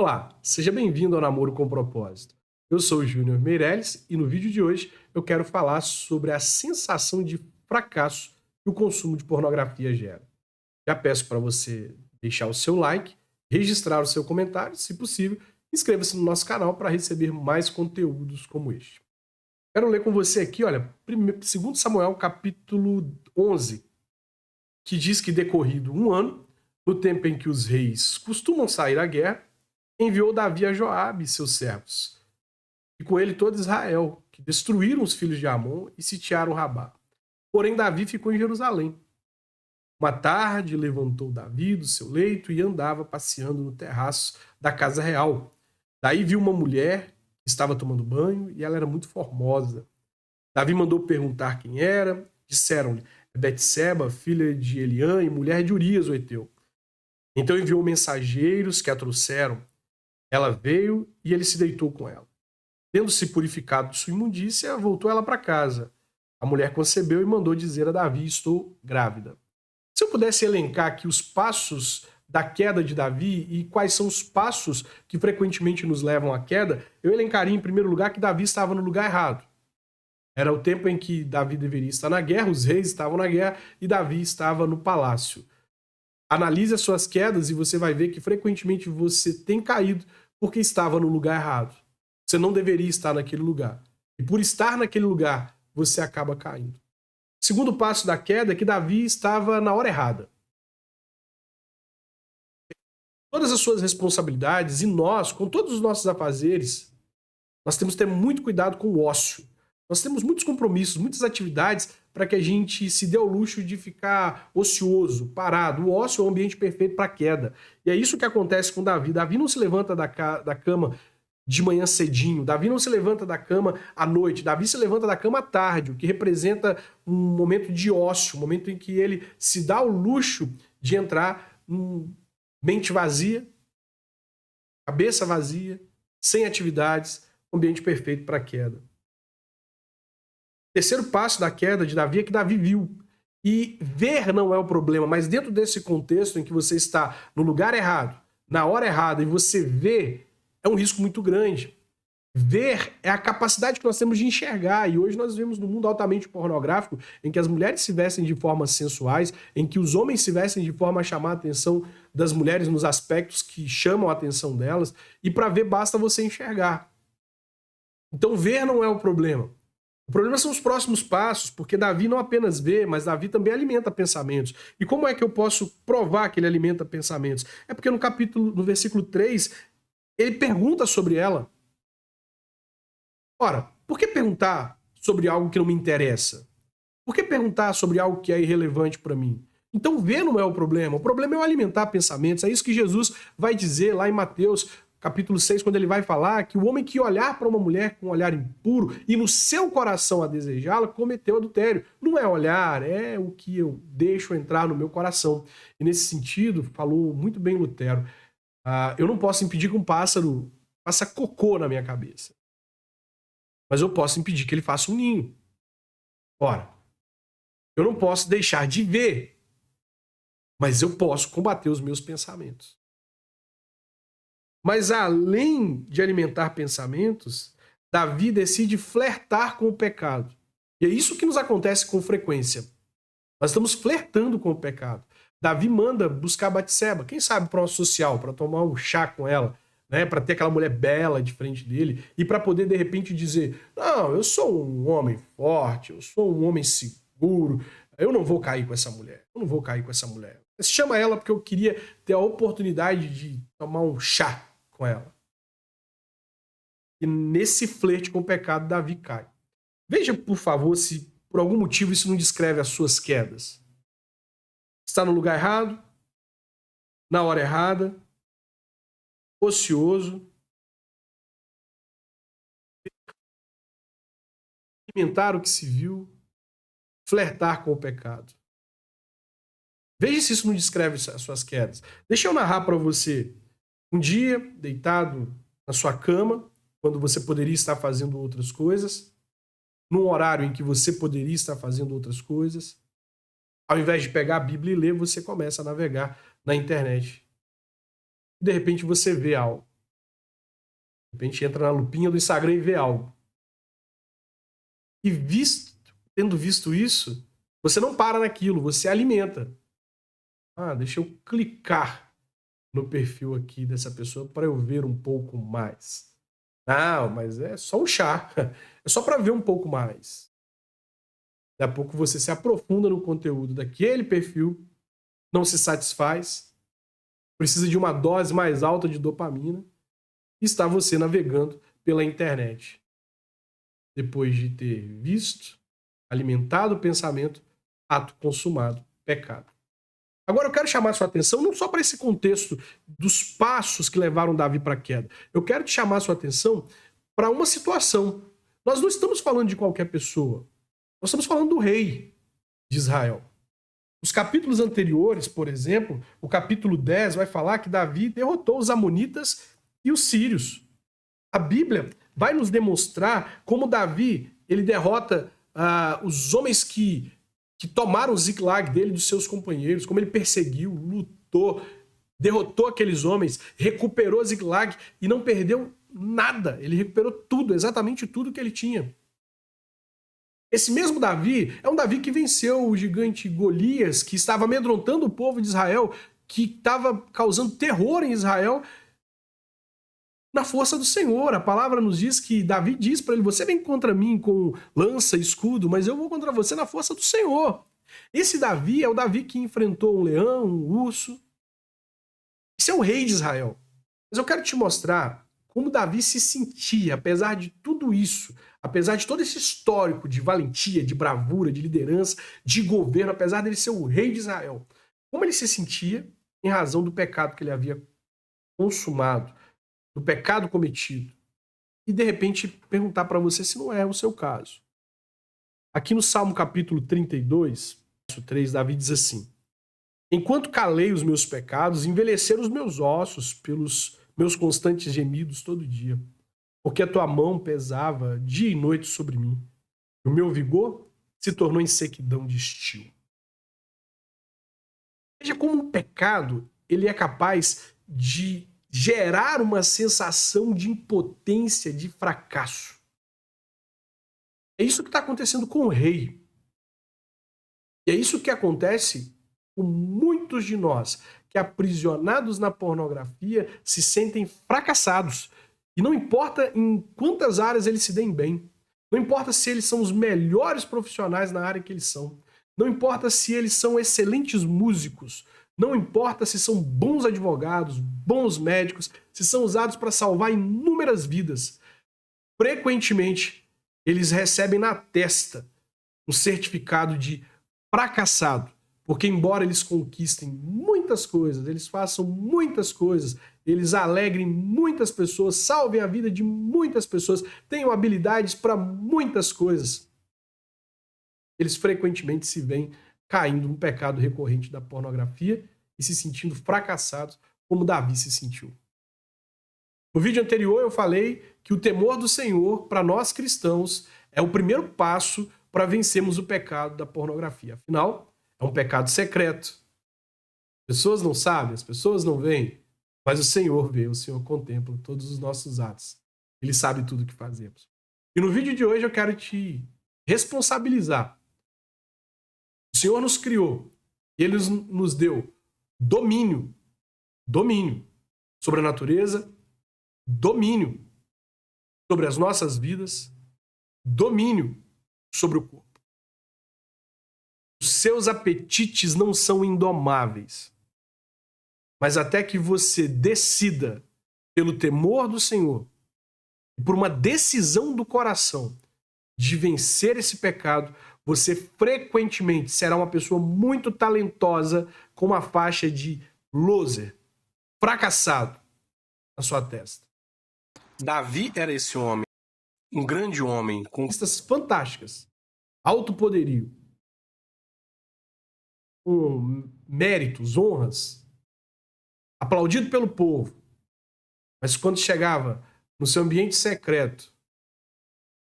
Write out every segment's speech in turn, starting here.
Olá, seja bem-vindo ao Namoro com Propósito. Eu sou o Júnior Meirelles e no vídeo de hoje eu quero falar sobre a sensação de fracasso que o consumo de pornografia gera. Já peço para você deixar o seu like, registrar o seu comentário, se possível, inscreva-se no nosso canal para receber mais conteúdos como este. Quero ler com você aqui, olha, 2 Samuel capítulo 11, que diz que decorrido um ano, no tempo em que os reis costumam sair à guerra, enviou Davi a Joabe e seus servos, e com ele todo Israel, que destruíram os filhos de Amon e sitiaram Rabá. Porém, Davi ficou em Jerusalém. Uma tarde, levantou Davi do seu leito e andava passeando no terraço da casa real. Daí viu uma mulher que estava tomando banho e ela era muito formosa. Davi mandou perguntar quem era. Disseram-lhe: é Betseba, filha de Eliã e mulher de Urias, o heteu. Então enviou mensageiros que a trouxeram. Ela veio e ele se deitou com ela. Tendo-se purificado de sua imundícia, voltou ela para casa. A mulher concebeu e mandou dizer a Davi: estou grávida. Se eu pudesse elencar aqui os passos da queda de Davi e quais são os passos que frequentemente nos levam à queda, eu elencaria em primeiro lugar que Davi estava no lugar errado. Era o tempo em que Davi deveria estar na guerra, os reis estavam na guerra e Davi estava no palácio. Analise as suas quedas e você vai ver que frequentemente você tem caído porque estava no lugar errado. Você não deveria estar naquele lugar. E por estar naquele lugar, você acaba caindo. Segundo passo da queda é que Davi estava na hora errada. Todas as suas responsabilidades e nós, com todos os nossos afazeres, nós temos que ter muito cuidado com o ócio. Nós temos muitos compromissos, muitas atividades para que a gente se dê ao luxo de ficar ocioso, parado. O ócio é o ambiente perfeito para a queda. E é isso que acontece com Davi. Davi não se levanta da cama de manhã cedinho. Davi não se levanta da cama à noite. Davi se levanta da cama à tarde, o que representa um momento de ócio, um momento em que ele se dá ao luxo de entrar mente vazia, cabeça vazia, sem atividades, ambiente perfeito para a queda. Terceiro passo da queda de Davi é que Davi viu. E ver não é o problema, mas dentro desse contexto em que você está no lugar errado, na hora errada, e você vê, é um risco muito grande. Ver é a capacidade que nós temos de enxergar. E hoje nós vivemos num mundo altamente pornográfico, em que as mulheres se vestem de formas sensuais, em que os homens se vestem de forma a chamar a atenção das mulheres nos aspectos que chamam a atenção delas. E para ver basta você enxergar. Então ver não é o problema. O problema são os próximos passos, porque Davi não apenas vê, mas Davi também alimenta pensamentos. E como é que eu posso provar que ele alimenta pensamentos? É porque no versículo 3, ele pergunta sobre ela. Ora, por que perguntar sobre algo que não me interessa? Por que perguntar sobre algo que é irrelevante para mim? Então ver não é o problema é eu alimentar pensamentos. É isso que Jesus vai dizer lá em Mateus capítulo 6, quando ele vai falar que o homem que olhar para uma mulher com um olhar impuro e no seu coração a desejá-la, cometeu adultério. Não é olhar, é o que eu deixo entrar no meu coração. E nesse sentido, falou muito bem Lutero, eu não posso impedir que um pássaro faça cocô na minha cabeça, mas eu posso impedir que ele faça um ninho. Ora, eu não posso deixar de ver, mas eu posso combater os meus pensamentos. Mas além de alimentar pensamentos, Davi decide flertar com o pecado. E é isso que nos acontece com frequência. Nós estamos flertando com o pecado. Davi manda buscar Batseba, quem sabe para uma social, para tomar um chá com ela, né, para ter aquela mulher bela de frente dele e para poder de repente dizer: "Não, eu sou um homem forte, eu sou um homem seguro, eu não vou cair com essa mulher. Eu não vou cair com essa mulher. Chama ela porque eu queria ter a oportunidade de tomar um chá com ela." E nesse flerte com o pecado, Davi cai. Veja, por favor, se por algum motivo isso não descreve as suas quedas. Está no lugar errado, na hora errada, ocioso, alimentar o que se viu, flertar com o pecado. Veja se isso não descreve as suas quedas. Deixa eu narrar para você. Um dia, deitado na sua cama, quando você poderia estar fazendo outras coisas, num horário em que você poderia estar fazendo outras coisas, ao invés de pegar a Bíblia e ler, você começa a navegar na internet. De repente você vê algo. De repente entra na lupinha do Instagram e vê algo. E tendo visto isso, você não para naquilo, você alimenta. Deixa eu clicar no perfil aqui dessa pessoa para eu ver um pouco mais. Não, mas é só um chá. É só para ver um pouco mais. Daqui a pouco você se aprofunda no conteúdo daquele perfil, não se satisfaz, precisa de uma dose mais alta de dopamina e está você navegando pela internet. Depois de ter visto, alimentado o pensamento, ato consumado, pecado. Agora eu quero chamar sua atenção não só para esse contexto dos passos que levaram Davi para a queda. Eu quero te chamar sua atenção para uma situação. Nós não estamos falando de qualquer pessoa. Nós estamos falando do rei de Israel. Os capítulos anteriores, por exemplo, o capítulo 10 vai falar que Davi derrotou os amonitas e os sírios. A Bíblia vai nos demonstrar como Davi ele derrota os homens que tomaram o Ziklag dele, dos seus companheiros, como ele perseguiu, lutou, derrotou aqueles homens, recuperou Ziklag e não perdeu nada. Ele recuperou tudo, exatamente tudo que ele tinha. Esse mesmo Davi é um Davi que venceu o gigante Golias, que estava amedrontando o povo de Israel, que estava causando terror em Israel, na força do Senhor. A palavra nos diz que Davi diz para ele: você vem contra mim com lança e escudo, mas eu vou contra você na força do Senhor. Esse Davi é o Davi que enfrentou um leão, um urso. Esse é o rei de Israel. Mas eu quero te mostrar como Davi se sentia, apesar de tudo isso, apesar de todo esse histórico de valentia, de bravura, de liderança, de governo, apesar dele ser o rei de Israel. Como ele se sentia em razão do pecado que ele havia consumado, do pecado cometido. E de repente perguntar para você se não é o seu caso. Aqui no Salmo capítulo 32, verso 3, Davi diz assim: enquanto calei os meus pecados, envelheceram os meus ossos pelos meus constantes gemidos todo dia, porque a tua mão pesava dia e noite sobre mim. O meu vigor se tornou em sequidão de estio. Veja como o pecado ele é capaz de gerar uma sensação de impotência, de fracasso. É isso que está acontecendo com o rei. E é isso que acontece com muitos de nós, que aprisionados na pornografia se sentem fracassados. E não importa em quantas áreas eles se deem bem. Não importa se eles são os melhores profissionais na área que eles são. Não importa se eles são excelentes músicos. Não importa se são bons advogados, bons médicos, se são usados para salvar inúmeras vidas. Frequentemente, eles recebem na testa um certificado de fracassado, porque embora eles conquistem muitas coisas, eles façam muitas coisas, eles alegrem muitas pessoas, salvem a vida de muitas pessoas, tenham habilidades para muitas coisas, eles frequentemente se veem caindo no pecado recorrente da pornografia e se sentindo fracassados, como Davi se sentiu. No vídeo anterior eu falei que o temor do Senhor, para nós cristãos, é o primeiro passo para vencermos o pecado da pornografia. Afinal, é um pecado secreto. As pessoas não sabem, as pessoas não veem, mas o Senhor vê, o Senhor contempla todos os nossos atos. Ele sabe tudo o que fazemos. E no vídeo de hoje eu quero te responsabilizar. O Senhor nos criou, Ele nos deu domínio sobre a natureza, domínio sobre as nossas vidas, domínio sobre o corpo. Os seus apetites não são indomáveis, mas até que você decida, pelo temor do Senhor, e por uma decisão do coração de vencer esse pecado, você frequentemente será uma pessoa muito talentosa com uma faixa de loser, fracassado, na sua testa. Davi era esse homem, um grande homem, com conquistas fantásticas, alto poderio, com méritos, honras, aplaudido pelo povo. Mas quando chegava no seu ambiente secreto,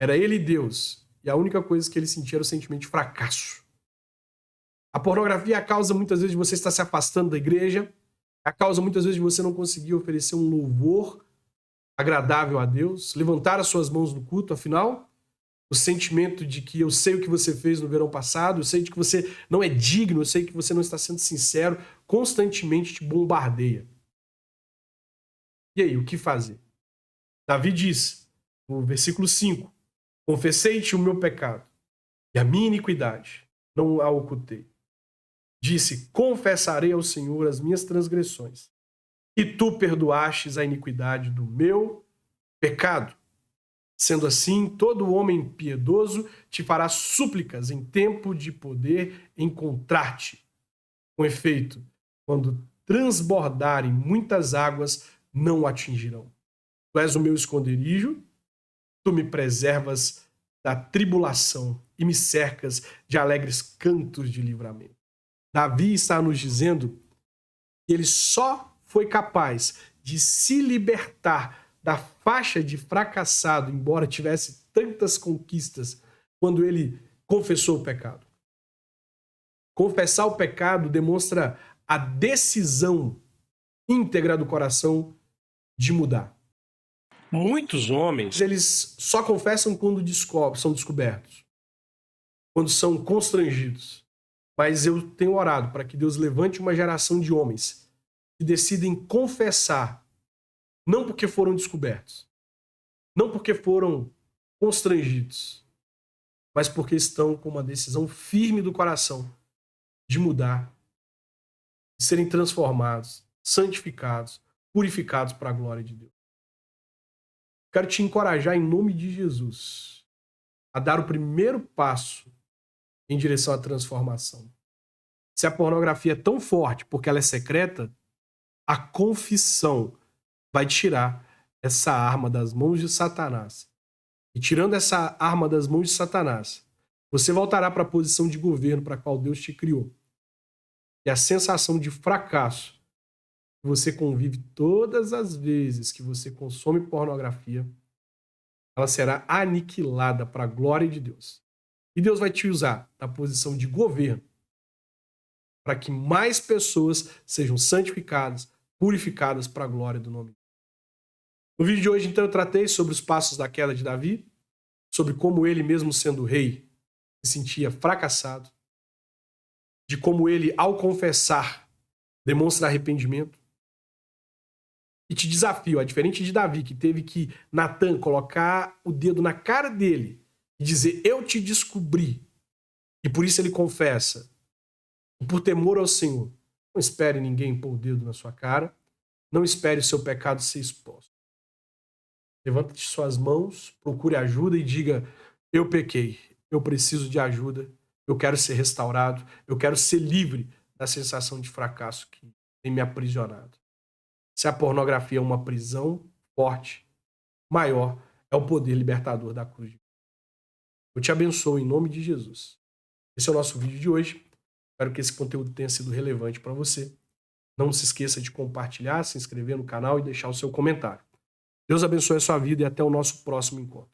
era ele e Deus, e a única coisa que ele sentia era o sentimento de fracasso. A pornografia é a causa muitas vezes de você estar se afastando da igreja, é a causa muitas vezes de você não conseguir oferecer um louvor agradável a Deus, levantar as suas mãos no culto, afinal, o sentimento de que eu sei o que você fez no verão passado, eu sei de que você não é digno, eu sei que você não está sendo sincero, constantemente te bombardeia. E aí, o que fazer? Davi diz, no versículo 5, confessei-te o meu pecado e a minha iniquidade, não a ocultei. Disse, confessarei ao Senhor as minhas transgressões, e tu perdoastes a iniquidade do meu pecado. Sendo assim, todo homem piedoso te fará súplicas em tempo de poder encontrar-te. Com efeito, quando transbordarem muitas águas, não o atingirão. Tu és o meu esconderijo, tu me preservas da tribulação e me cercas de alegres cantos de livramento. Davi está nos dizendo que ele só foi capaz de se libertar da faixa de fracassado, embora tivesse tantas conquistas, quando ele confessou o pecado. Confessar o pecado demonstra a decisão íntegra do coração de mudar. Muitos homens, eles só confessam quando são descobertos, quando são constrangidos. Mas eu tenho orado para que Deus levante uma geração de homens que decidem confessar, não porque foram descobertos, não porque foram constrangidos, mas porque estão com uma decisão firme do coração de mudar, de serem transformados, santificados, purificados para a glória de Deus. Quero te encorajar em nome de Jesus a dar o primeiro passo em direção à transformação. Se a pornografia é tão forte porque ela é secreta, a confissão vai tirar essa arma das mãos de Satanás. E tirando essa arma das mãos de Satanás, você voltará para a posição de governo para a qual Deus te criou. E a sensação de fracasso que você convive todas as vezes que você consome pornografia, ela será aniquilada para a glória de Deus. E Deus vai te usar na posição de governo para que mais pessoas sejam santificadas, purificadas para a glória do nome de Deus. No vídeo de hoje, então, eu tratei sobre os passos da queda de Davi, sobre como ele, mesmo sendo rei, se sentia fracassado, de como ele, ao confessar, demonstra arrependimento. E te desafio, diferente de Davi, que teve que Natan colocar o dedo na cara dele e dizer, eu te descobri, e por isso ele confessa, e por temor ao Senhor, não espere ninguém pôr o dedo na sua cara, não espere o seu pecado ser exposto. Levante suas mãos, procure ajuda e diga, eu pequei, eu preciso de ajuda, eu quero ser restaurado, eu quero ser livre da sensação de fracasso que tem me aprisionado. Se a pornografia é uma prisão forte, maior é o poder libertador da cruz. Eu te abençoo em nome de Jesus. Esse é o nosso vídeo de hoje. Espero que esse conteúdo tenha sido relevante para você. Não se esqueça de compartilhar, se inscrever no canal e deixar o seu comentário. Deus abençoe a sua vida e até o nosso próximo encontro.